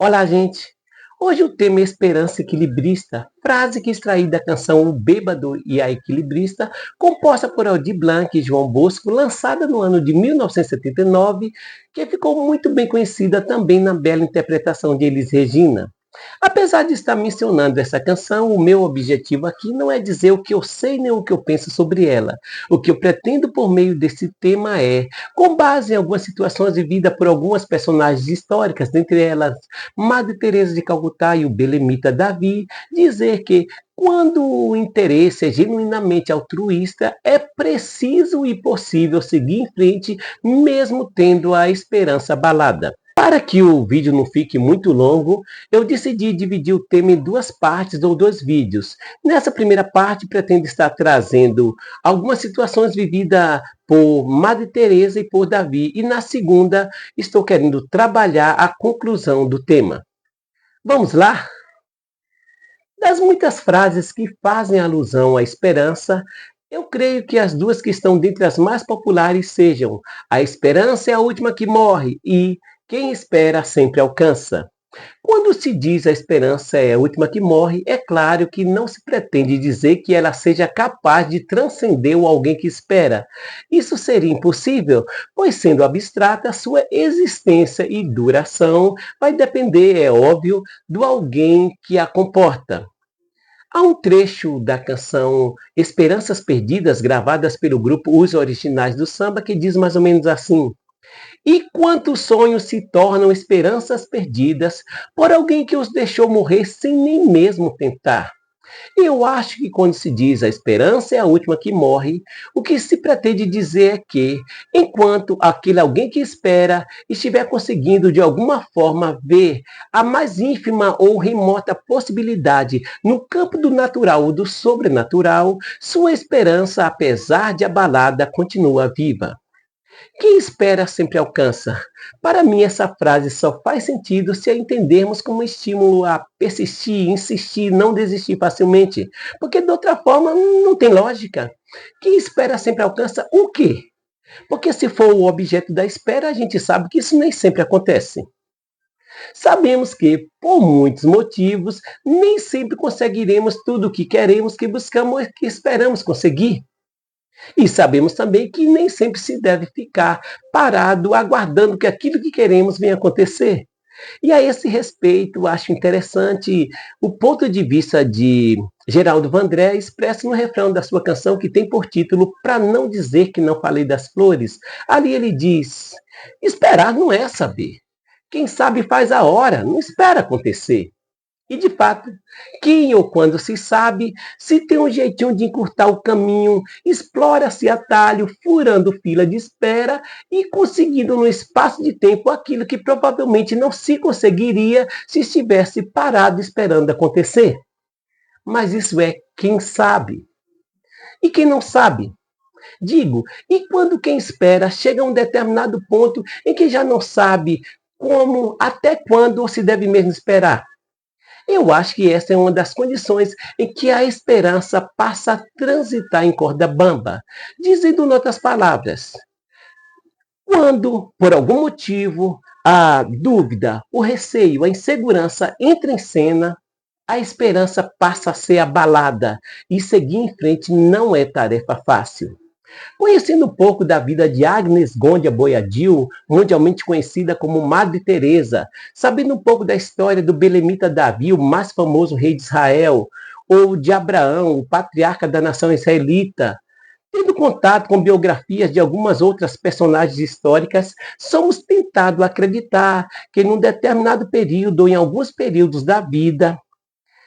Olá, gente! Hoje o tema é Esperança Equilibrista, frase que extraí da canção O Bêbado e a Equilibrista, composta por Aldir Blanc e João Bosco, lançada no ano de 1979, que ficou muito bem conhecida também na bela interpretação de Elis Regina. Apesar de estar mencionando essa canção, o meu objetivo aqui não é dizer o que eu sei nem o que eu penso sobre ela. O que eu pretendo por meio desse tema é, com base em algumas situações vividas por algumas personagens históricas, dentre elas Madre Teresa de Calcutá e o belemita Davi, dizer que quando o interesse é genuinamente altruísta, é preciso e possível seguir em frente, mesmo tendo a esperança abalada. Para que o vídeo não fique muito longo, eu decidi dividir o tema em duas partes ou dois vídeos. Nessa primeira parte, pretendo estar trazendo algumas situações vividas por Madre Teresa e por Davi, e na segunda, estou querendo trabalhar a conclusão do tema. Vamos lá? Das muitas frases que fazem alusão à esperança, eu creio que as duas que estão dentre as mais populares sejam: a esperança é a última que morre e quem espera sempre alcança. Quando se diz a esperança é a última que morre, é claro que não se pretende dizer que ela seja capaz de transcender o alguém que espera. Isso seria impossível, pois sendo abstrata, sua existência e duração vai depender, é óbvio, do alguém que a comporta. Há um trecho da canção Esperanças Perdidas, gravadas pelo grupo Os Originais do Samba, que diz mais ou menos assim: e quantos sonhos se tornam esperanças perdidas por alguém que os deixou morrer sem nem mesmo tentar? Eu acho que quando se diz a esperança é a última que morre, o que se pretende dizer é que, enquanto aquele alguém que espera estiver conseguindo de alguma forma ver a mais ínfima ou remota possibilidade no campo do natural ou do sobrenatural, sua esperança, apesar de abalada, continua viva. Quem espera sempre alcança. Para mim, essa frase só faz sentido se a entendermos como estímulo a persistir, insistir, não desistir facilmente. Porque de outra forma não tem lógica. Quem espera sempre alcança o quê? Porque se for o objeto da espera, a gente sabe que isso nem sempre acontece. Sabemos que, por muitos motivos, nem sempre conseguiremos tudo o que queremos, que buscamos, que esperamos conseguir. E sabemos também que nem sempre se deve ficar parado aguardando que aquilo que queremos venha acontecer. E a esse respeito, acho interessante o ponto de vista de Geraldo Vandré expresso no refrão da sua canção que tem por título Pra Não Dizer Que Não Falei das Flores. Ali ele diz: esperar não é saber. Quem sabe faz a hora, não espera acontecer. E de fato, quem ou quando se sabe, se tem um jeitinho de encurtar o caminho, explora-se atalho, furando fila de espera e conseguindo no espaço de tempo aquilo que provavelmente não se conseguiria se estivesse parado esperando acontecer. Mas isso é quem sabe. E quem não sabe? Digo, e quando quem espera chega a um determinado ponto em que já não sabe como, até quando se deve mesmo esperar? Eu acho que essa é uma das condições em que a esperança passa a transitar em corda bamba. Dizendo em outras palavras, quando, por algum motivo, a dúvida, o receio, a insegurança entra em cena, a esperança passa a ser abalada e seguir em frente não é tarefa fácil. Conhecendo um pouco da vida de Agnes Gondia Boiadil, mundialmente conhecida como Madre Teresa, sabendo um pouco da história do belemita Davi, o mais famoso rei de Israel, ou de Abraão, o patriarca da nação israelita, tendo contato com biografias de algumas outras personagens históricas, somos tentados a acreditar que num determinado período, ou em alguns períodos da vida,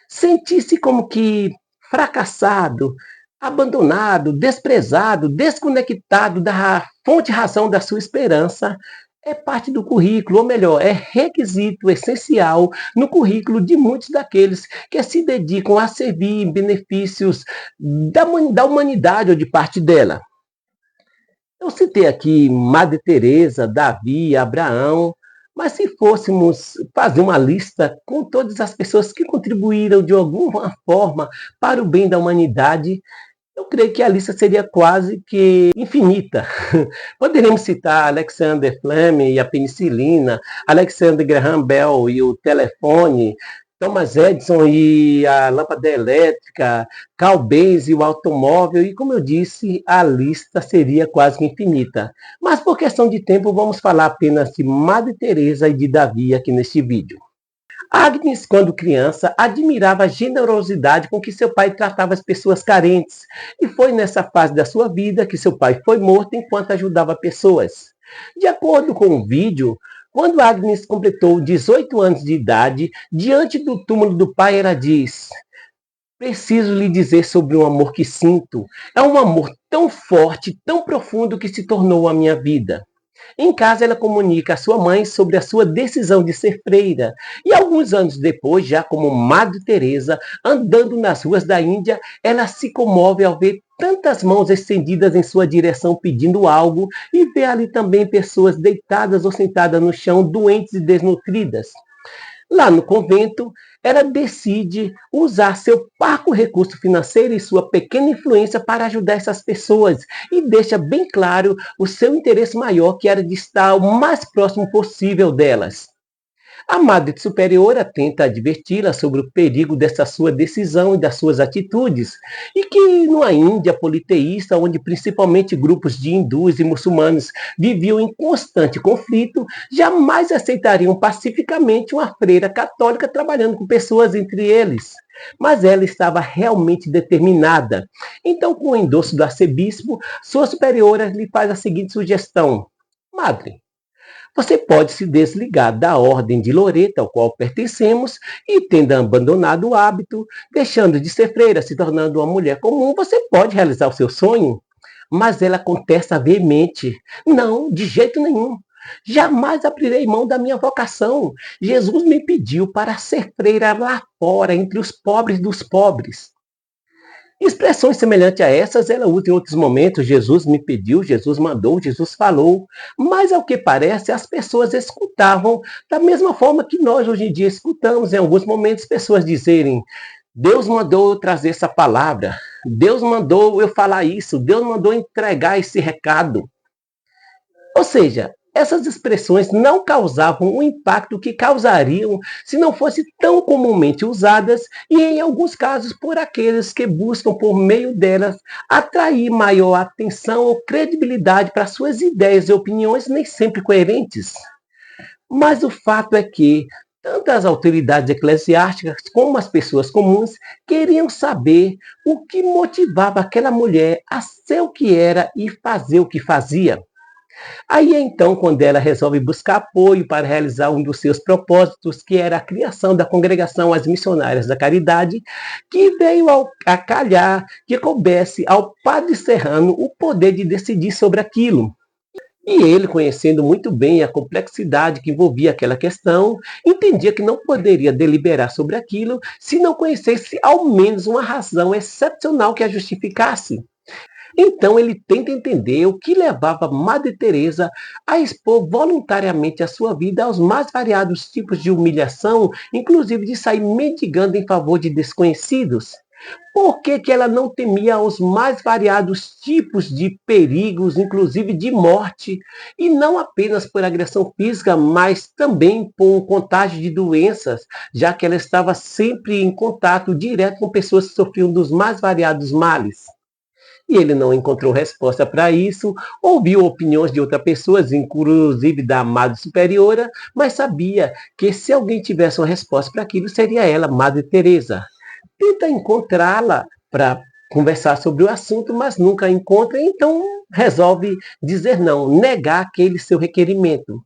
sentisse como que fracassado, abandonado, desprezado, desconectado da fonte razão da sua esperança, é parte do currículo, ou melhor, é requisito essencial no currículo de muitos daqueles que se dedicam a servir em benefícios da humanidade ou de parte dela. Eu citei aqui Madre Teresa, Davi, Abraão, mas se fôssemos fazer uma lista com todas as pessoas que contribuíram de alguma forma para o bem da humanidade, Eu creio que a lista seria quase que infinita. Poderíamos citar Alexander Fleming e a penicilina, Alexander Graham Bell e o telefone, Thomas Edison e a lâmpada elétrica, Carl Benz e o automóvel, e como eu disse, a lista seria quase que infinita. Mas por questão de tempo, vamos falar apenas de Madre Teresa e de Davi aqui neste vídeo. Agnes, quando criança, admirava a generosidade com que seu pai tratava as pessoas carentes, e foi nessa fase da sua vida que seu pai foi morto enquanto ajudava pessoas. De acordo com o vídeo, quando Agnes completou 18 anos de idade, diante do túmulo do pai, ela diz: "Preciso lhe dizer sobre um amor que sinto. É um amor tão forte, tão profundo que se tornou a minha vida." Em casa, ela comunica à sua mãe sobre a sua decisão de ser freira. E alguns anos depois, já como Madre Teresa, andando nas ruas da Índia, ela se comove ao ver tantas mãos estendidas em sua direção pedindo algo e vê ali também pessoas deitadas ou sentadas no chão, doentes e desnutridas. Lá no convento, ela decide usar seu parco recurso financeiro e sua pequena influência para ajudar essas pessoas e deixa bem claro o seu interesse maior, que era de estar o mais próximo possível delas. A Madre Superiora tenta adverti-la sobre o perigo dessa sua decisão e das suas atitudes, e que numa Índia politeísta, onde principalmente grupos de hindus e muçulmanos viviam em constante conflito, jamais aceitariam pacificamente uma freira católica trabalhando com pessoas entre eles. Mas ela estava realmente determinada. Então, com o endosso do arcebispo, sua superiora lhe faz a seguinte sugestão: Madre, você pode se desligar da ordem de Loreto, ao qual pertencemos, e tendo abandonado o hábito, deixando de ser freira, se tornando uma mulher comum, você pode realizar o seu sonho. Mas ela contesta veemente: não, de jeito nenhum. Jamais abrirei mão da minha vocação. Jesus me pediu para ser freira lá fora, entre os pobres dos pobres. Expressões semelhantes a essas ela usa em outros momentos. Jesus me pediu, Jesus mandou, Jesus falou. Mas, ao que parece, as pessoas escutavam da mesma forma que nós hoje em dia escutamos em alguns momentos pessoas dizerem: Deus mandou eu trazer essa palavra, Deus mandou eu falar isso, Deus mandou entregar esse recado. Ou seja, essas expressões não causavam o impacto que causariam se não fossem tão comumente usadas e, em alguns casos, por aqueles que buscam, por meio delas, atrair maior atenção ou credibilidade para suas ideias e opiniões nem sempre coerentes. Mas o fato é que tanto as autoridades eclesiásticas como as pessoas comuns queriam saber o que motivava aquela mulher a ser o que era e fazer o que fazia. Aí então, quando ela resolve buscar apoio para realizar um dos seus propósitos, que era a criação da congregação As Missionárias da Caridade, que veio a calhar que coubesse ao padre Serrano o poder de decidir sobre aquilo. E ele, conhecendo muito bem a complexidade que envolvia aquela questão, entendia que não poderia deliberar sobre aquilo se não conhecesse ao menos uma razão excepcional que a justificasse. Então ele tenta entender o que levava Madre Teresa a expor voluntariamente a sua vida aos mais variados tipos de humilhação, inclusive de sair mendigando em favor de desconhecidos. Por que que ela não temia os mais variados tipos de perigos, inclusive de morte, e não apenas por agressão física, mas também por contágio de doenças, já que ela estava sempre em contato direto com pessoas que sofriam dos mais variados males? E ele não encontrou resposta para isso, ouviu opiniões de outras pessoas, inclusive da Madre Superiora, mas sabia que se alguém tivesse uma resposta para aquilo, seria ela, Madre Teresa. Tenta encontrá-la para conversar sobre o assunto, mas nunca encontra, então resolve dizer não, negar aquele seu requerimento.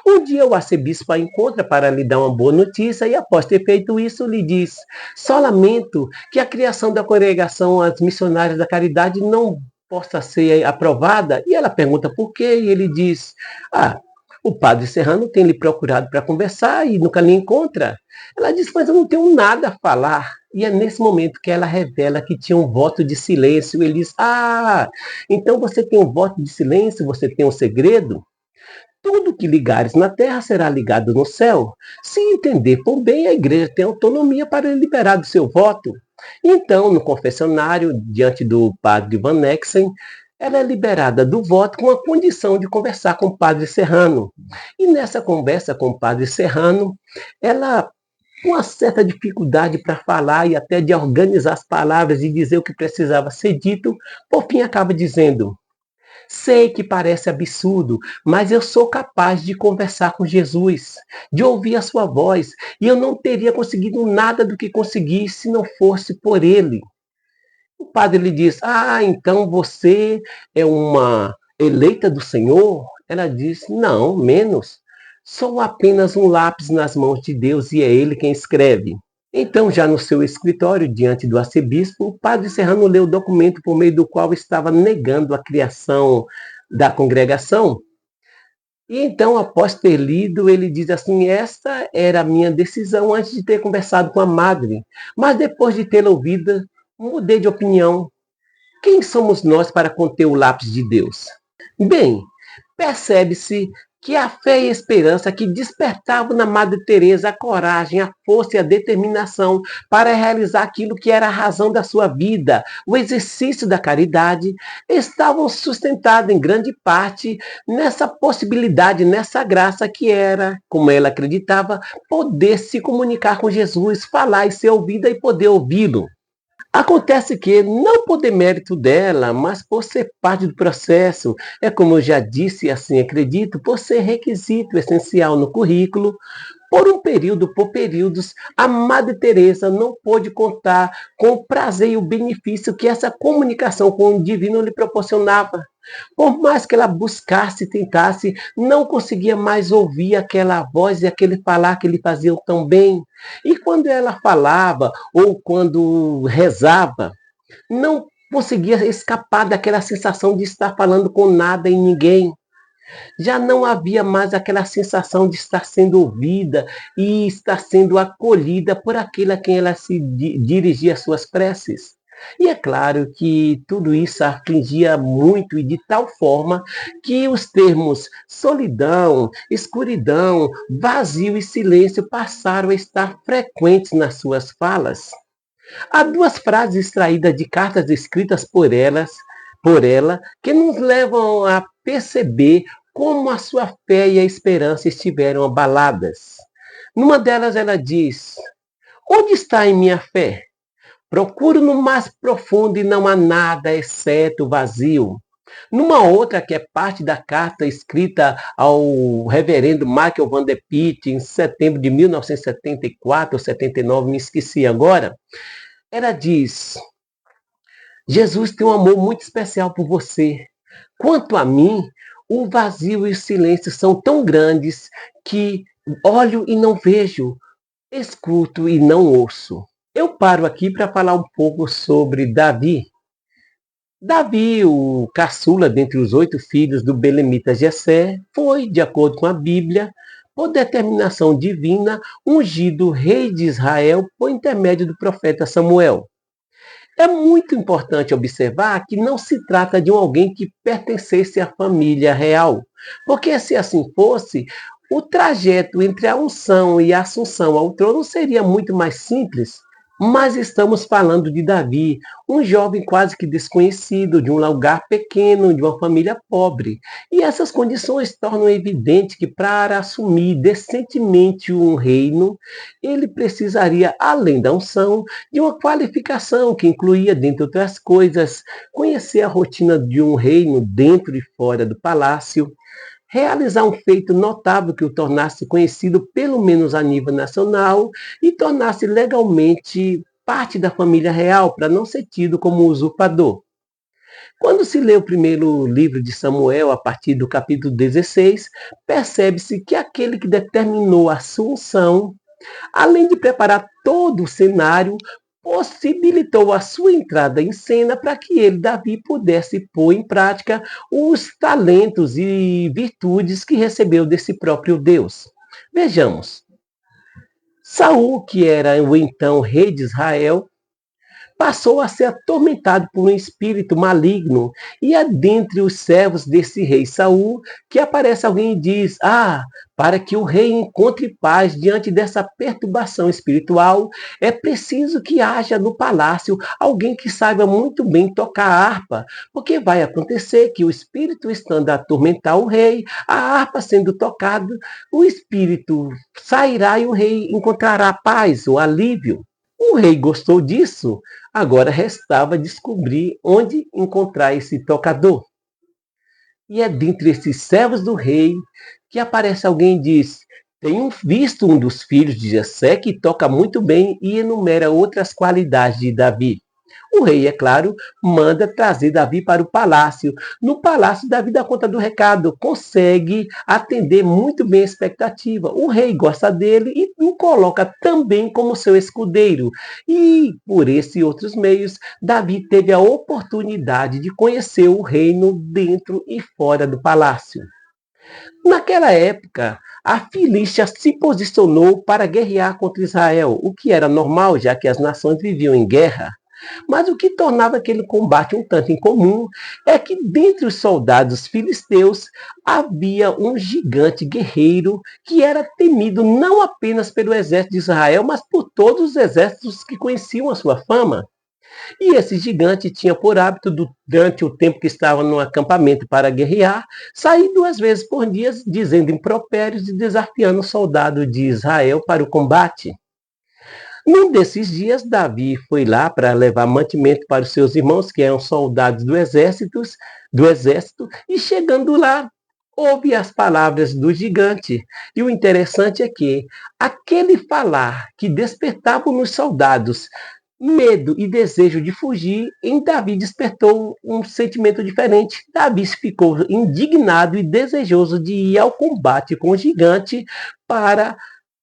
Um dia o arcebispo a encontra para lhe dar uma boa notícia e, após ter feito isso, lhe diz: só lamento que a criação da congregação As Missionárias da Caridade não possa ser aprovada. E ela pergunta por quê, e ele diz: o padre Serrano tem lhe procurado para conversar e nunca lhe encontra. Ela diz: mas eu não tenho nada a falar. E é nesse momento que ela revela que tinha um voto de silêncio. Ele diz: então você tem um voto de silêncio, você tem um segredo? Tudo que ligares na terra será ligado no céu. Se entender por bem, a igreja tem autonomia para liberar do seu voto. Então, no confessionário, diante do padre Van Exen, ela é liberada do voto com a condição de conversar com o padre Serrano. E nessa conversa com o padre Serrano, ela com uma certa dificuldade para falar e até de organizar as palavras e dizer o que precisava ser dito, por fim acaba dizendo: sei que parece absurdo, mas eu sou capaz de conversar com Jesus, de ouvir a sua voz, e eu não teria conseguido nada do que consegui se não fosse por ele. O padre lhe diz: ah, então você é uma eleita do Senhor? Ela diz: não, menos. Sou apenas um lápis nas mãos de Deus e é ele quem escreve. Então, já no seu escritório, diante do arcebispo, o padre Serrano leu o documento por meio do qual estava negando a criação da congregação. E então, após ter lido, ele diz assim: esta era a minha decisão antes de ter conversado com a madre, mas depois de tê-la ouvida, mudei de opinião. Quem somos nós para conter o lápis de Deus? Bem, percebe-se que a fé e a esperança que despertavam na Madre Teresa a coragem, a força e a determinação para realizar aquilo que era a razão da sua vida, o exercício da caridade, estavam sustentados em grande parte nessa possibilidade, nessa graça que era, como ela acreditava, poder se comunicar com Jesus, falar e ser ouvida e poder ouvi-lo. Acontece que, não por demérito dela, mas por ser parte do processo, é como eu já disse e assim acredito, por ser requisito essencial no currículo, por um período, por períodos, a Madre Teresa não pôde contar com o prazer e o benefício que essa comunicação com o divino lhe proporcionava. Por mais que ela buscasse e tentasse, não conseguia mais ouvir aquela voz e aquele falar que lhe faziam tão bem. E quando ela falava ou quando rezava, não conseguia escapar daquela sensação de estar falando com nada e ninguém. Já não havia mais aquela sensação de estar sendo ouvida e estar sendo acolhida por aquele a quem ela se dirigia as suas preces. E é claro que tudo isso afligia muito e de tal forma que os termos solidão, escuridão, vazio e silêncio passaram a estar frequentes nas suas falas. Há duas frases extraídas de cartas escritas por ela, que nos levam a perceber como a sua fé e a esperança estiveram abaladas. Numa delas ela diz: onde está em minha fé? Procuro no mais profundo e não há nada exceto o vazio. Numa outra, que é parte da carta escrita ao reverendo Michael Van der Pitt em setembro de 1974 ou 79, me esqueci agora, ela diz: Jesus tem um amor muito especial por você. Quanto a mim, o vazio e o silêncio são tão grandes que olho e não vejo, escuto e não ouço. Eu paro aqui para falar um pouco sobre Davi. Davi, o caçula dentre os 8 filhos do belemita Jessé, foi, de acordo com a Bíblia, por determinação divina, ungido rei de Israel por intermédio do profeta Samuel. É muito importante observar que não se trata de alguém que pertencesse à família real, porque se assim fosse, o trajeto entre a unção e a assunção ao trono seria muito mais simples. Mas estamos falando de Davi, um jovem quase que desconhecido, de um lugar pequeno, de uma família pobre. E essas condições tornam evidente que para assumir decentemente um reino, ele precisaria, além da unção, de uma qualificação que incluía, dentre outras coisas, conhecer a rotina de um reino dentro e fora do palácio, realizar um feito notável que o tornasse conhecido pelo menos a nível nacional e tornasse legalmente parte da família real, para não ser tido como usurpador. Quando se lê o primeiro livro de Samuel, a partir do capítulo 16, percebe-se que aquele que determinou a sua unção, além de preparar todo o cenário, possibilitou a sua entrada em cena para que ele, Davi, pudesse pôr em prática os talentos e virtudes que recebeu desse próprio Deus. Vejamos, Saul, que era o então rei de Israel, passou a ser atormentado por um espírito maligno. E é dentre os servos desse rei Saul que aparece alguém e diz: para que o rei encontre paz diante dessa perturbação espiritual, é preciso que haja no palácio alguém que saiba muito bem tocar harpa, porque vai acontecer que o espírito estando a atormentar o rei, a harpa sendo tocada, o espírito sairá e o rei encontrará paz ou alívio. O rei gostou disso, agora restava descobrir onde encontrar esse tocador. E é dentre esses servos do rei que aparece alguém e diz: tenho visto um dos filhos de Jessé que toca muito bem e enumera outras qualidades de Davi. O rei, é claro, manda trazer Davi para o palácio. No palácio, Davi dá conta do recado, consegue atender muito bem a expectativa. O rei gosta dele e o coloca também como seu escudeiro. E por esses e outros meios, Davi teve a oportunidade de conhecer o reino dentro e fora do palácio. Naquela época, a Filístia se posicionou para guerrear contra Israel, o que era normal, já que as nações viviam em guerra. Mas o que tornava aquele combate um tanto incomum é que dentre os soldados filisteus havia um gigante guerreiro que era temido não apenas pelo exército de Israel, mas por todos os exércitos que conheciam a sua fama. E esse gigante tinha por hábito, durante o tempo que estava no acampamento para guerrear, sair 2 vezes por dia dizendo impropérios e desafiando o soldado de Israel para o combate. Num desses dias, Davi foi lá para levar mantimento para os seus irmãos, que eram soldados do exército, e chegando lá, ouve as palavras do gigante. E o interessante é que aquele falar que despertava nos soldados medo e desejo de fugir, em Davi despertou um sentimento diferente. Davi ficou indignado e desejoso de ir ao combate com o gigante para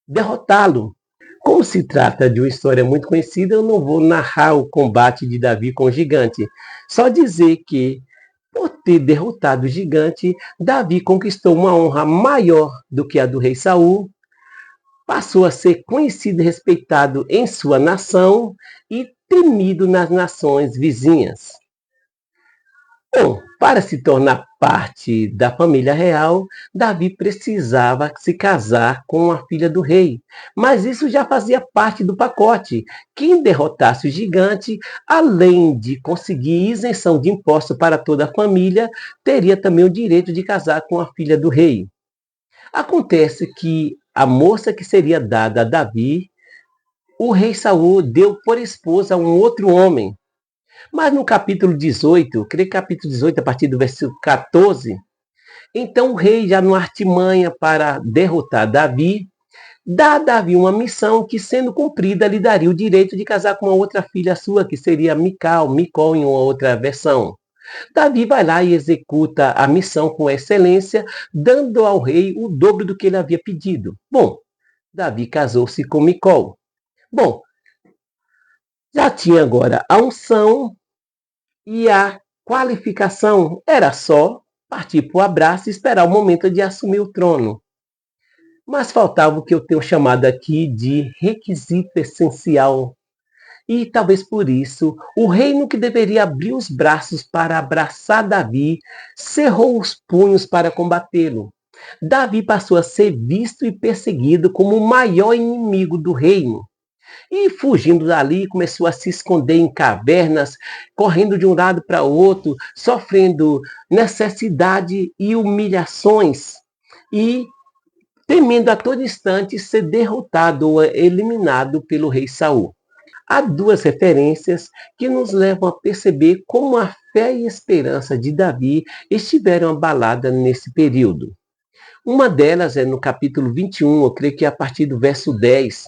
derrotá-lo. Como se trata de uma história muito conhecida, eu não vou narrar o combate de Davi com o gigante. Só dizer que, por ter derrotado o gigante, Davi conquistou uma honra maior do que a do rei Saul, passou a ser conhecido e respeitado em sua nação e temido nas nações vizinhas. Bom, para se tornar parte da família real, Davi precisava se casar com a filha do rei. Mas isso já fazia parte do pacote. Quem derrotasse o gigante, além de conseguir isenção de imposto para toda a família, teria também o direito de casar com a filha do rei. Acontece que a moça que seria dada a Davi, o rei Saul deu por esposa a um outro homem. Mas no capítulo 18, creio que capítulo 18, a partir do versículo 14, então o rei, já numa artimanha para derrotar Davi, dá a Davi uma missão que, sendo cumprida, lhe daria o direito de casar com uma outra filha sua, que seria Micol em uma outra versão. Davi vai lá e executa a missão com excelência, dando ao rei o dobro do que ele havia pedido. Bom, Davi casou-se com Micol. Bom, já tinha agora a unção e a qualificação. Era só partir para o abraço e esperar o momento de assumir o trono. Mas faltava o que eu tenho chamado aqui de requisito essencial. E talvez por isso, o reino que deveria abrir os braços para abraçar Davi, cerrou os punhos para combatê-lo. Davi passou a ser visto e perseguido como o maior inimigo do reino. E fugindo dali, começou a se esconder em cavernas, correndo de um lado para o outro, sofrendo necessidade e humilhações, e temendo a todo instante ser derrotado ou eliminado pelo rei Saul. Há 2 referências que nos levam a perceber como a fé e a esperança de Davi estiveram abaladas nesse período. Uma delas é no capítulo 21, eu creio que é a partir do verso 10,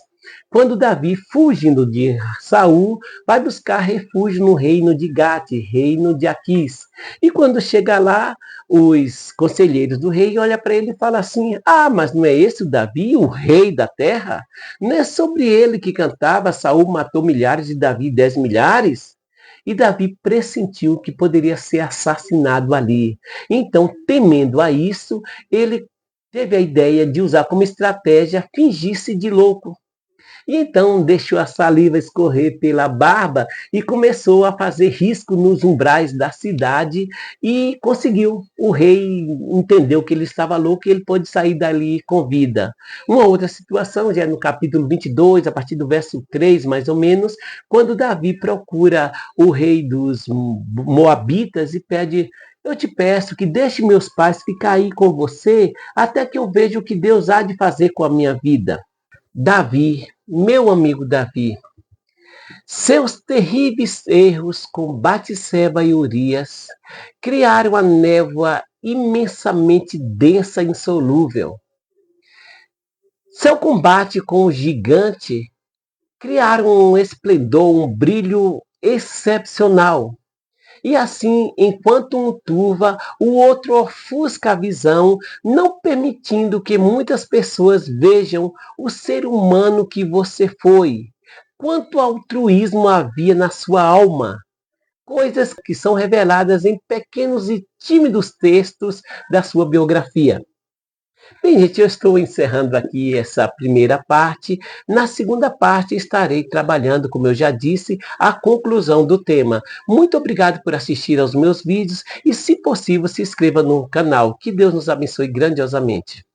quando Davi, fugindo de Saul, vai buscar refúgio no reino de Gate, reino de Aquis. E quando chega lá, os conselheiros do rei olham para ele e falam assim: mas não é esse o Davi, o rei da terra? Não é sobre ele que cantava, Saul matou milhares e Davi 10 milhares? E Davi pressentiu que poderia ser assassinado ali. Então, temendo a isso, ele teve a ideia de usar como estratégia fingir-se de louco. E então deixou a saliva escorrer pela barba e começou a fazer risco nos umbrais da cidade e conseguiu. O rei entendeu que ele estava louco e ele pôde sair dali com vida. Uma outra situação, já no capítulo 22, a partir do verso 3, mais ou menos, quando Davi procura o rei dos Moabitas e pede: eu te peço que deixe meus pais ficar aí com você até que eu veja o que Deus há de fazer com a minha vida. Davi, meu amigo Davi, seus terríveis erros com Batseba e Urias criaram a névoa imensamente densa e insolúvel. Seu combate com o gigante criaram um esplendor, um brilho excepcional. E assim, enquanto um turva, o outro ofusca a visão, não permitindo que muitas pessoas vejam o ser humano que você foi. Quanto altruísmo havia na sua alma. Coisas que são reveladas em pequenos e tímidos textos da sua biografia. Bem, gente, eu estou encerrando aqui essa primeira parte. Na segunda parte, estarei trabalhando, como eu já disse, a conclusão do tema. Muito obrigado por assistir aos meus vídeos e, se possível, se inscreva no canal. Que Deus nos abençoe grandiosamente.